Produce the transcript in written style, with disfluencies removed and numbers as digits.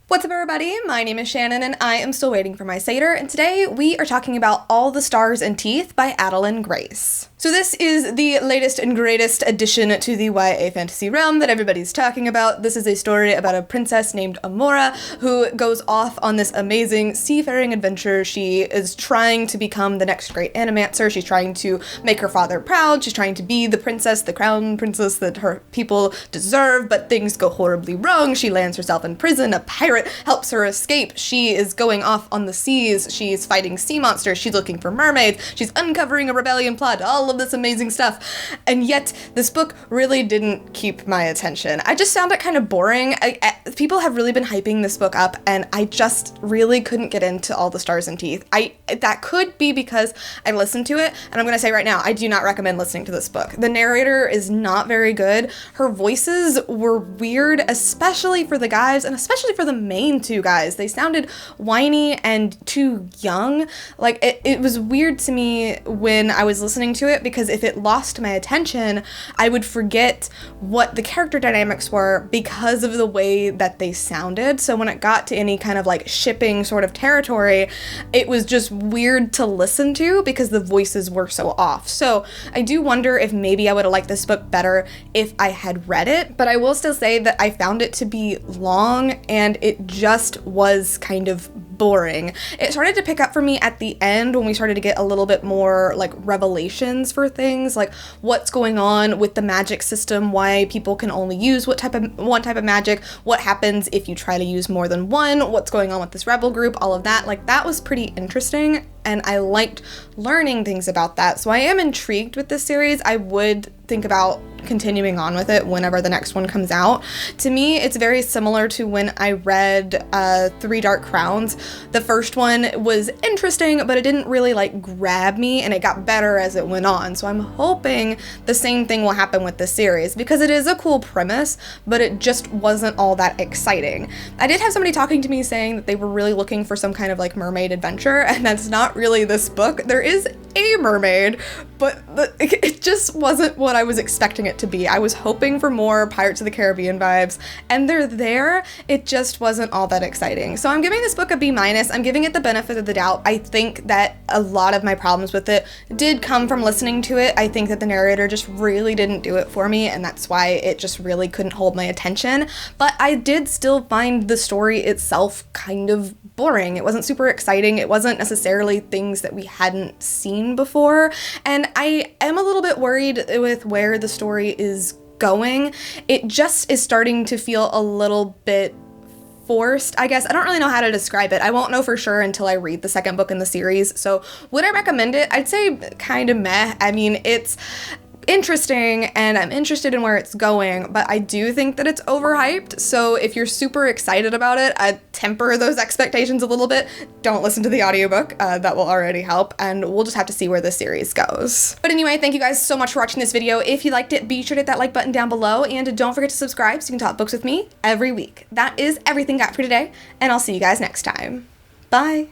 What's up, everybody? My name is Shannon and I am still waiting for my Satyr, and today we are talking about All the Stars and Teeth by Adalyn Grace. So this is the latest and greatest addition to the YA fantasy realm that everybody's talking about. This is a story about a princess named Amora who goes off on this amazing seafaring adventure. She is trying to become the next great animancer. She's trying to make her father proud. She's trying to be the princess, the crown princess that her people deserve, but things go horribly wrong. She lands herself in prison. A pirate helps her escape. She is going off on the seas. She's fighting sea monsters. She's looking for mermaids. She's uncovering a rebellion plot. All of this amazing stuff. And yet, this book really didn't keep my attention. I just found it kind of boring. People have really been hyping this book up, and I just really couldn't get into All the Stars and Teeth. That could be because I listened to it, and I'm going to say right now, I do not recommend listening to this book. The narrator is not very good. Her voices were weird, especially for the guys, and especially for the main two guys. They sounded whiny and too young. Like, it was weird to me when I was listening to it, because if it lost my attention, I would forget what the character dynamics were because of the way that they sounded. So when it got to any kind of like shipping sort of territory, it was just weird to listen to because the voices were so off. So I do wonder if maybe I would have liked this book better if I had read it, but I will still say that I found it to be long and it just was kind of boring. It started to pick up for me at the end when we started to get a little bit more like revelations for things, like what's going on with the magic system, why people can only use one type of magic, what happens if you try to use more than one, what's going on with this rebel group, all of that. Like, that was pretty interesting, and I liked learning things about that. So I am intrigued with this series. I would think about continuing on with it whenever the next one comes out. To me, it's very similar to when I read Three Dark Crowns. The first one was interesting, but it didn't really like grab me, and it got better as it went on. So I'm hoping the same thing will happen with this series, because it is a cool premise, but it just wasn't all that exciting. I did have somebody talking to me saying that they were really looking for some kind of like mermaid adventure, and that's not really this book. There is a mermaid, but it just wasn't what I was expecting it to be. I was hoping for more Pirates of the Caribbean vibes, and they're there. It just wasn't all that exciting. So I'm giving this book a B-. I'm giving it the benefit of the doubt. I think that a lot of my problems with it did come from listening to it. I think that the narrator just really didn't do it for me, and that's why it just really couldn't hold my attention. But I did still find the story itself kind of boring. It wasn't super exciting. It wasn't necessarily things that we hadn't seen before, and I am a little bit worried with where the story is going. It just is starting to feel a little bit forced, I guess. I don't really know how to describe it. I won't know for sure until I read the second book in the series. So would I recommend it? I'd say kind of meh. I mean, it's interesting and I'm interested in where it's going, but I do think that it's overhyped. So if you're super excited about it, I'd temper those expectations a little bit. Don't listen to the audiobook. That will already help, and we'll just have to see where this series goes. But anyway, thank you guys so much for watching this video. If you liked it, be sure to hit that like button down below, and don't forget to subscribe so you can talk books with me every week. That is everything got for today, and I'll see you guys next time. Bye!